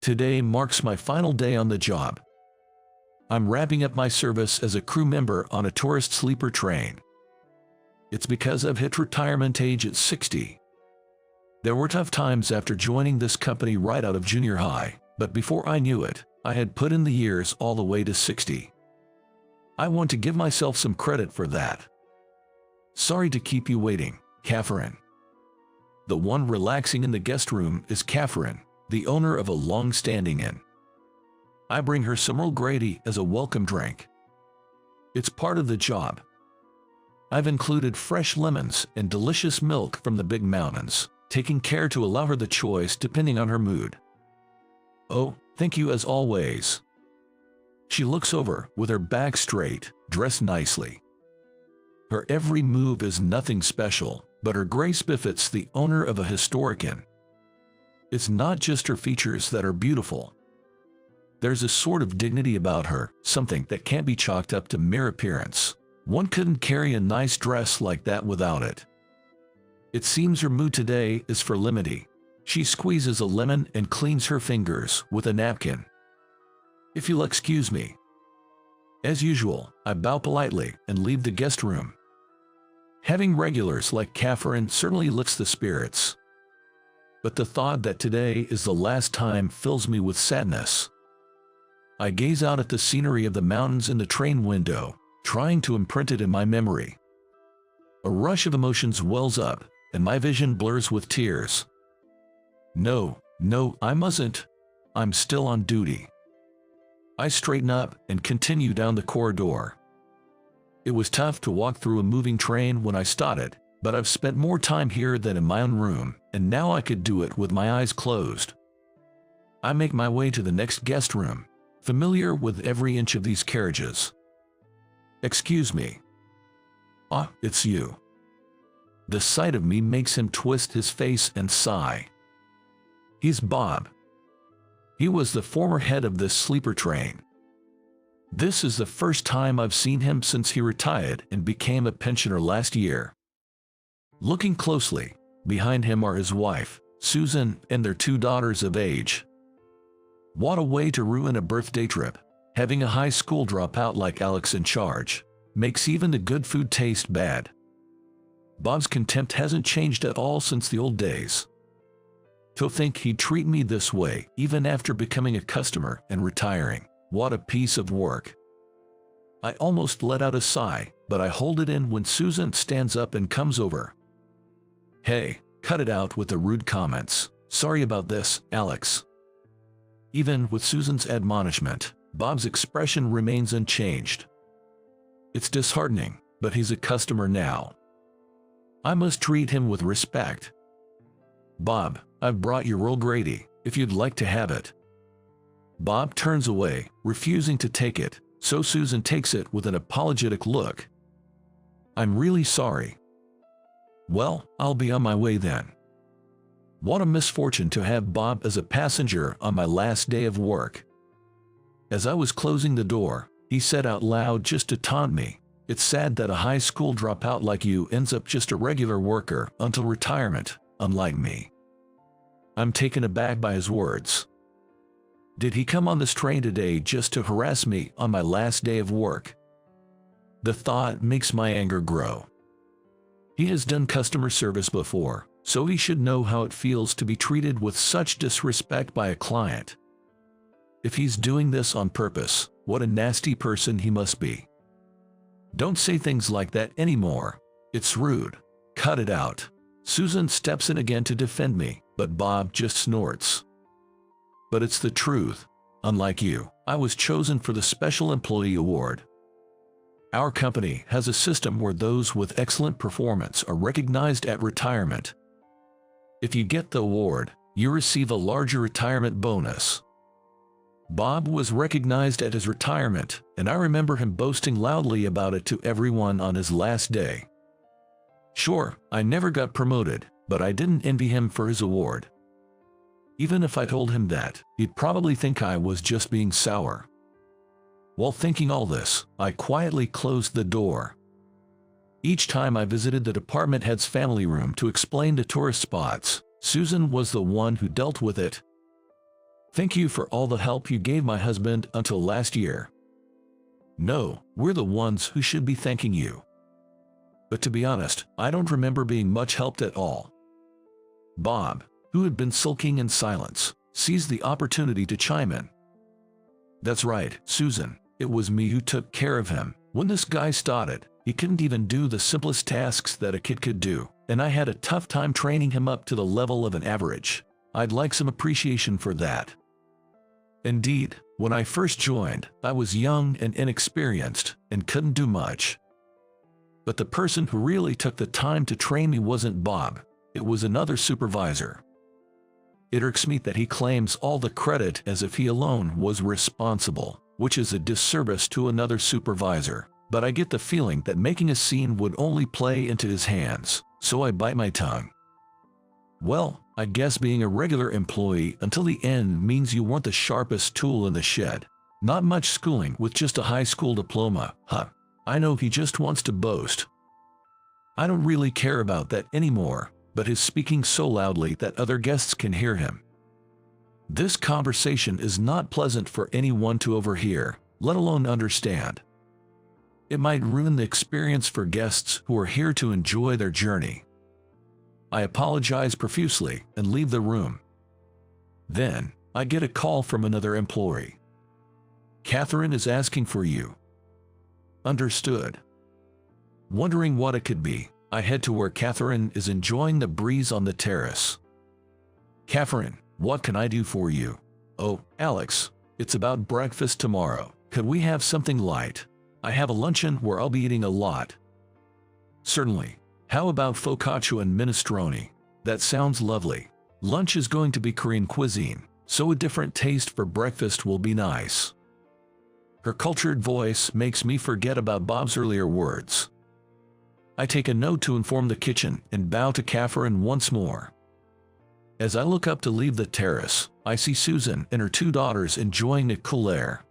Today marks my final day on the job. I'm wrapping up my service as a crew member on a tourist sleeper train. It's because I've hit retirement age at 60. There were tough times after joining this company right out of junior high, but before I knew it, I had put in the years all the way to 60. I want to give myself some credit for that. Sorry to keep you waiting, Catherine. The one relaxing in the guest room is Catherine, the owner of a long-standing inn. I bring her some Earl Grey as a welcome drink. It's part of the job. I've included fresh lemons and delicious milk from the big mountains, taking care to allow her the choice depending on her mood. Oh, thank you as always. She looks over with her back straight, dressed nicely. Her every move is nothing special, but her grace befits the owner of a historic inn. It's not just her features that are beautiful. There's a sort of dignity about her, something that can't be chalked up to mere appearance. One couldn't carry a nice dress like that without it. It seems her mood today is for lemony. She squeezes a lemon and cleans her fingers with a napkin. If you'll excuse me. As usual, I bow politely and leave the guest room. Having regulars like Catherine certainly lifts the spirits. But the thought that today is the last time fills me with sadness. I gaze out at the scenery of the mountains in the train window, trying to imprint it in my memory. A rush of emotions wells up, and my vision blurs with tears. No, I mustn't. I'm still on duty. I straighten up and continue down the corridor. It was tough to walk through a moving train when I started, but I've spent more time here than in my own room, and now I could do it with my eyes closed. I make my way to the next guest room, familiar with every inch of these carriages. Excuse me. Ah, it's you. The sight of me makes him twist his face and sigh. He's Bob. He was the former head of this sleeper train. This is the first time I've seen him since he retired and became a pensioner last year. Looking closely, behind him are his wife, Susan, and their 2 daughters of age. What a way to ruin a birthday trip. Having a high school dropout like Alex in charge makes even the good food taste bad. Bob's contempt hasn't changed at all since the old days. To think he'd treat me this way even after becoming a customer and retiring. What a piece of work. I almost let out a sigh, but I hold it in when Susan stands up and comes over. Hey, cut it out with the rude comments. Sorry about this, Alex. Even with Susan's admonishment, Bob's expression remains unchanged. It's disheartening, but he's a customer now. I must treat him with respect. Bob, I've brought you Earl Grey, if you'd like to have it. Bob turns away, refusing to take it, so Susan takes it with an apologetic look. I'm really sorry. Well, I'll be on my way then. What a misfortune to have Bob as a passenger on my last day of work. As I was closing the door, he said out loud just to taunt me, "It's sad that a high school dropout like you ends up just a regular worker until retirement, unlike me." I'm taken aback by his words. Did he come on this train today just to harass me on my last day of work? The thought makes my anger grow. He has done customer service before, so he should know how it feels to be treated with such disrespect by a client. If he's doing this on purpose, what a nasty person he must be. Don't say things like that anymore. It's rude. Cut it out. Susan steps in again to defend me, but Bob just snorts. But it's the truth. Unlike you, I was chosen for the Special Employee Award. Our company has a system where those with excellent performance are recognized at retirement. If you get the award, you receive a larger retirement bonus. Bob was recognized at his retirement, and I remember him boasting loudly about it to everyone on his last day. Sure, I never got promoted, but I didn't envy him for his award. Even if I told him that, he'd probably think I was just being sour. While thinking all this, I quietly closed the door. Each time I visited the department head's family room to explain the tourist spots, Susan was the one who dealt with it. Thank you for all the help you gave my husband until last year. No, we're the ones who should be thanking you. But to be honest, I don't remember being much helped at all. Bob, who had been sulking in silence, seized the opportunity to chime in. That's right, Susan, it was me who took care of him. When this guy started, he couldn't even do the simplest tasks that a kid could do, and I had a tough time training him up to the level of an average. I'd like some appreciation for that. Indeed, when I first joined, I was young and inexperienced and couldn't do much. But the person who really took the time to train me wasn't Bob, it was another supervisor. It irks me that he claims all the credit as if he alone was responsible, which is a disservice to another supervisor, but I get the feeling that making a scene would only play into his hands, so I bite my tongue. Well, I guess being a regular employee until the end means you weren't the sharpest tool in the shed. Not much schooling with just a high school diploma, huh? I know he just wants to boast. I don't really care about that anymore, but he's speaking so loudly that other guests can hear him. This conversation is not pleasant for anyone to overhear, let alone understand. It might ruin the experience for guests who are here to enjoy their journey. I apologize profusely and leave the room. Then, I get a call from another employee. Catherine is asking for you. Understood. Wondering what it could be, I head to where Catherine is enjoying the breeze on the terrace. Catherine, what can I do for you? Oh, Alex, it's about breakfast tomorrow. Could we have something light? I have a luncheon where I'll be eating a lot. Certainly. How about focaccia and minestrone? That sounds lovely. Lunch is going to be Korean cuisine, so a different taste for breakfast will be nice. Her cultured voice makes me forget about Bob's earlier words. I take a note to inform the kitchen and bow to Catherine once more. As I look up to leave the terrace, I see Susan and her 2 daughters enjoying the cool air.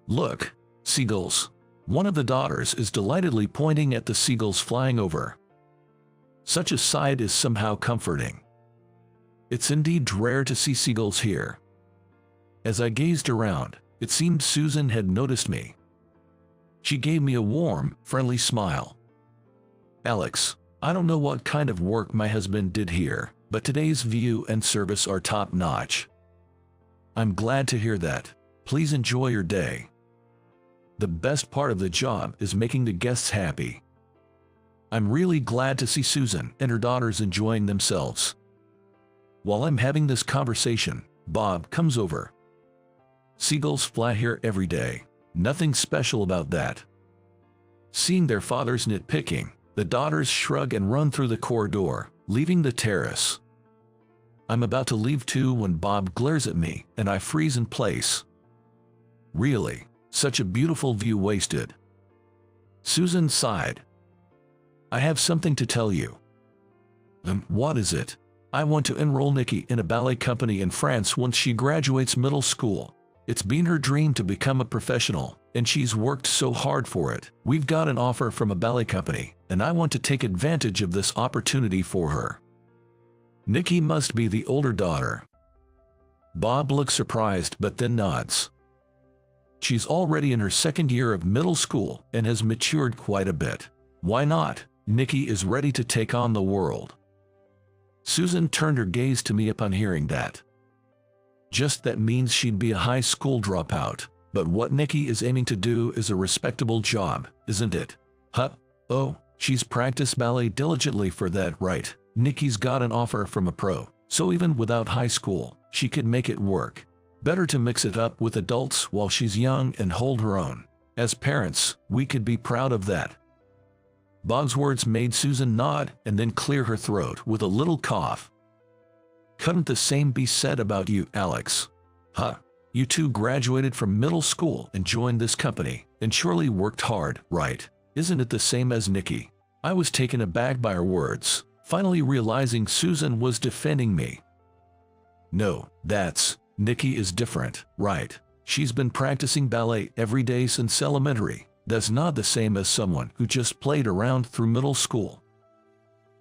Look, seagulls. One of the daughters is delightedly pointing at the seagulls flying over. Such a sight is somehow comforting. It's indeed rare to see seagulls here. As I gazed around, it seemed Susan had noticed me. She gave me a warm, friendly smile. Alex, I don't know what kind of work my husband did here, but today's view and service are top-notch. I'm glad to hear that. Please enjoy your day. The best part of the job is making the guests happy. I'm really glad to see Susan and her daughters enjoying themselves. While I'm having this conversation, Bob comes over. Seagulls fly here every day. Nothing special about that. Seeing their father's nitpicking, the daughters shrug and run through the corridor, leaving the terrace. I'm about to leave too when Bob glares at me and I freeze in place. Really, such a beautiful view wasted. Susan sighed. I have something to tell you. What is it? I want to enroll Nikki in a ballet company in France once she graduates middle school. It's been her dream to become a professional, and she's worked so hard for it. We've got an offer from a ballet company, and I want to take advantage of this opportunity for her. Nikki must be the older daughter. Bob looks surprised but then nods. She's already in her 2nd year of middle school and has matured quite a bit. Why not? Nikki is ready to take on the world. Susan turned her gaze to me upon hearing that. Just that means she'd be a high school dropout, but what Nikki is aiming to do is a respectable job, isn't it? Huh? Oh, she's practiced ballet diligently for that, right? Nikki's got an offer from a pro, so even without high school, she could make it work. Better to mix it up with adults while she's young and hold her own. As parents, we could be proud of that. Bob's words made Susan nod and then clear her throat with a little cough. Couldn't the same be said about you, Alex? Huh? You two graduated from middle school and joined this company, and surely worked hard, right? Isn't it the same as Nikki? I was taken aback by her words, finally realizing Susan was defending me. No, Nikki is different, right? She's been practicing ballet every day since elementary. That's not the same as someone who just played around through middle school.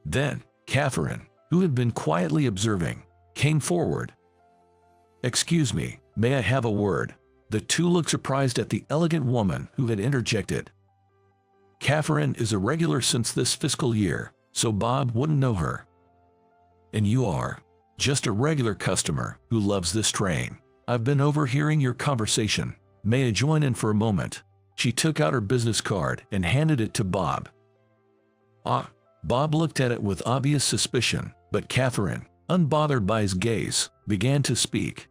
Then, Catherine, who had been quietly observing, came forward. "Excuse me, may I have a word?" The two looked surprised at the elegant woman who had interjected. Catherine is a regular since this fiscal year, so Bob wouldn't know her. "And you are just a regular customer who loves this train. I've been overhearing your conversation. May I join in for a moment?" She took out her business card and handed it to Bob. Bob looked at it with obvious suspicion, but Catherine, unbothered by his gaze, began to speak.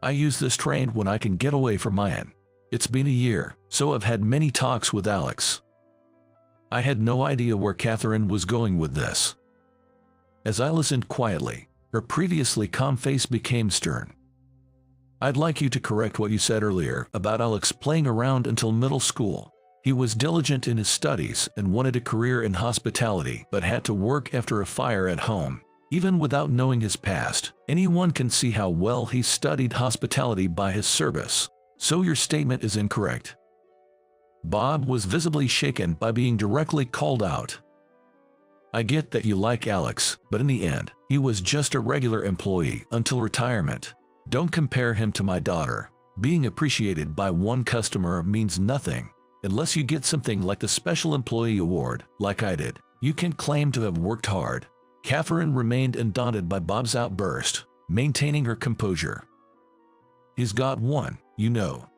"I use this train when I can get away from mine. It's been a year, so I've had many talks with Alex." I had no idea where Catherine was going with this. As I listened quietly, her previously calm face became stern. "I'd like you to correct what you said earlier about Alex playing around until middle school. He was diligent in his studies and wanted a career in hospitality but had to work after a fire at home. Even without knowing his past, anyone can see how well he studied hospitality by his service. So your statement is incorrect." Bob was visibly shaken by being directly called out. "I get that you like Alex, but in the end, he was just a regular employee until retirement. Don't compare him to my daughter. Being appreciated by one customer means nothing. Unless you get something like the Special Employee Award, like I did, you can claim to have worked hard." Catherine remained undaunted by Bob's outburst, maintaining her composure. "He's got one, you know."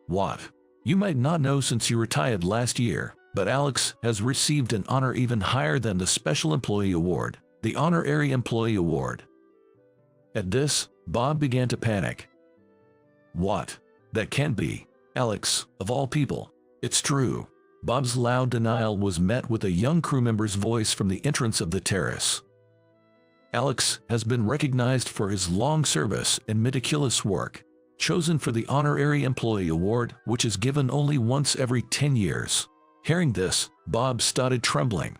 "What?" "You might not know since you retired last year, but Alex has received an honor even higher than the Special Employee Award, the Honorary Employee Award." At this, Bob began to panic. "What? That can't be. Alex, of all people." "It's true." Bob's loud denial was met with a young crew member's voice from the entrance of the terrace. "Alex has been recognized for his long service and meticulous work, chosen for the Honorary Employee Award, which is given only once every 10 years. Hearing this, Bob started trembling.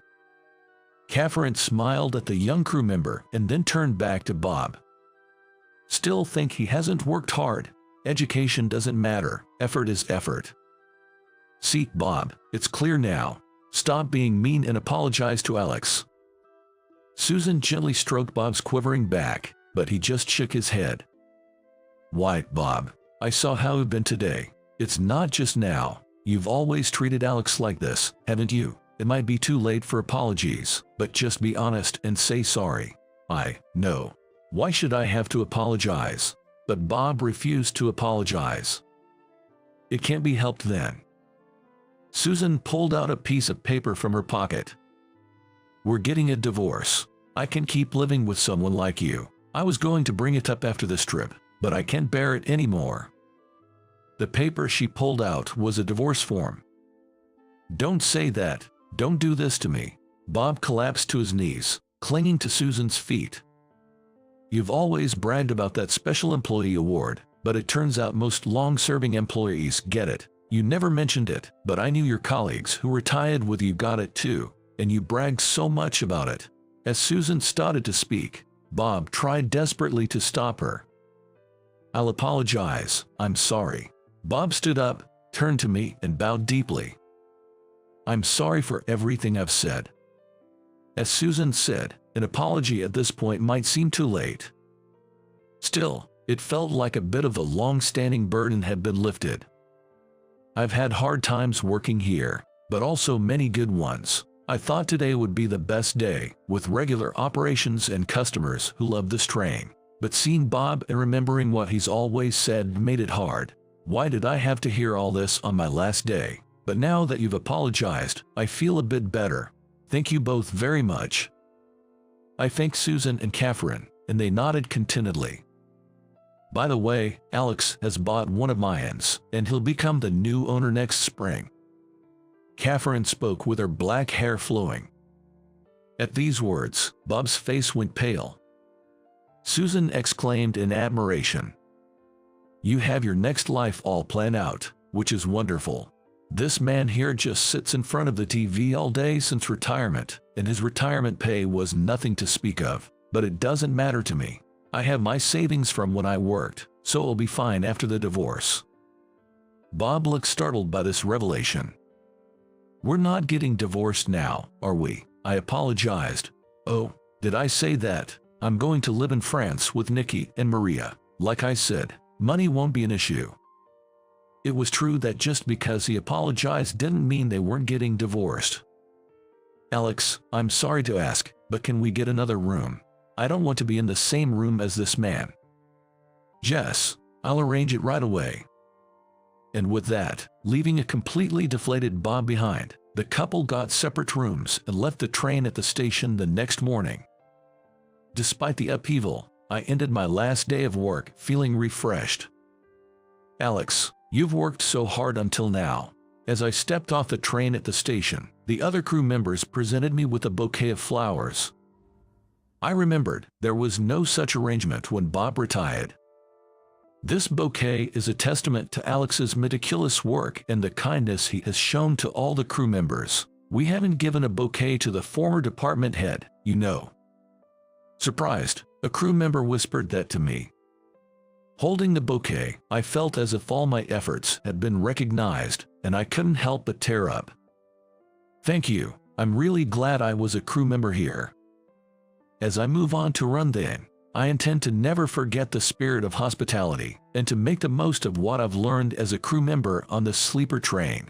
Catherine smiled at the young crew member and then turned back to Bob. "Still think he hasn't worked hard? Education doesn't matter, effort is effort." "See, Bob, it's clear now. Stop being mean and apologize to Alex." Susan gently stroked Bob's quivering back, but he just shook his head. "Why, Bob, I saw how you've been today. It's not just now. You've always treated Alex like this, haven't you? It might be too late for apologies, but just be honest and say sorry." "No. Why should I have to apologize?" But Bob refused to apologize. "It can't be helped then." Susan pulled out a piece of paper from her pocket. "We're getting a divorce. I can keep living with someone like you. I was going to bring it up after this trip, but I can't bear it anymore." The paper she pulled out was a divorce form. "Don't say that. Don't do this to me." Bob collapsed to his knees, clinging to Susan's feet. "You've always bragged about that Special Employee Award, but it turns out most long-serving employees get it. You never mentioned it, but I knew your colleagues who retired with you got it too, and you bragged so much about it." As Susan started to speak, Bob tried desperately to stop her. "I'll apologize. I'm sorry." Bob stood up, turned to me, and bowed deeply. "I'm sorry for everything I've said." As Susan said, an apology at this point might seem too late. Still, it felt like a bit of the long-standing burden had been lifted. "I've had hard times working here, but also many good ones. I thought today would be the best day, with regular operations and customers who love this train. But seeing Bob and remembering what he's always said made it hard. Why did I have to hear all this on my last day? But now that you've apologized, I feel a bit better. Thank you both very much." I thanked Susan and Catherine, and they nodded contentedly. "By the way, Alex has bought one of my ends, and he'll become the new owner next spring." Catherine spoke with her black hair flowing. At these words, Bob's face went pale. Susan exclaimed in admiration. "You have your next life all planned out, which is wonderful. This man here just sits in front of the TV all day since retirement, and his retirement pay was nothing to speak of, but it doesn't matter to me. I have my savings from when I worked, so it'll be fine after the divorce." Bob looked startled by this revelation. "We're not getting divorced now, are we?" I apologized. "Oh, did I say that? I'm going to live in France with Nikki and Maria. Like I said, money won't be an issue. It was true that just because he apologized didn't mean they weren't getting divorced. Alex, I'm sorry to ask, but can we get another room? I don't want to be in the same room as this man. Jess, I'll arrange it right away. And with that, leaving a completely deflated Bob behind, the couple got separate rooms and left the train at the station the next morning. Despite the upheaval, I ended my last day of work feeling refreshed. Alex, you've worked so hard until now. As I stepped off the train at the station, the other crew members presented me with a bouquet of flowers. I remembered there was no such arrangement when Bob retired. This bouquet is a testament to Alex's meticulous work and the kindness he has shown to all the crew members. We haven't given a bouquet to the former department head, you know. Surprised, a crew member whispered that to me. Holding the bouquet, I felt as if all my efforts had been recognized, and I couldn't help but tear up. Thank you, I'm really glad I was a crew member here. As I move on to run the inn, I intend to never forget the spirit of hospitality and to make the most of what I've learned as a crew member on the sleeper train.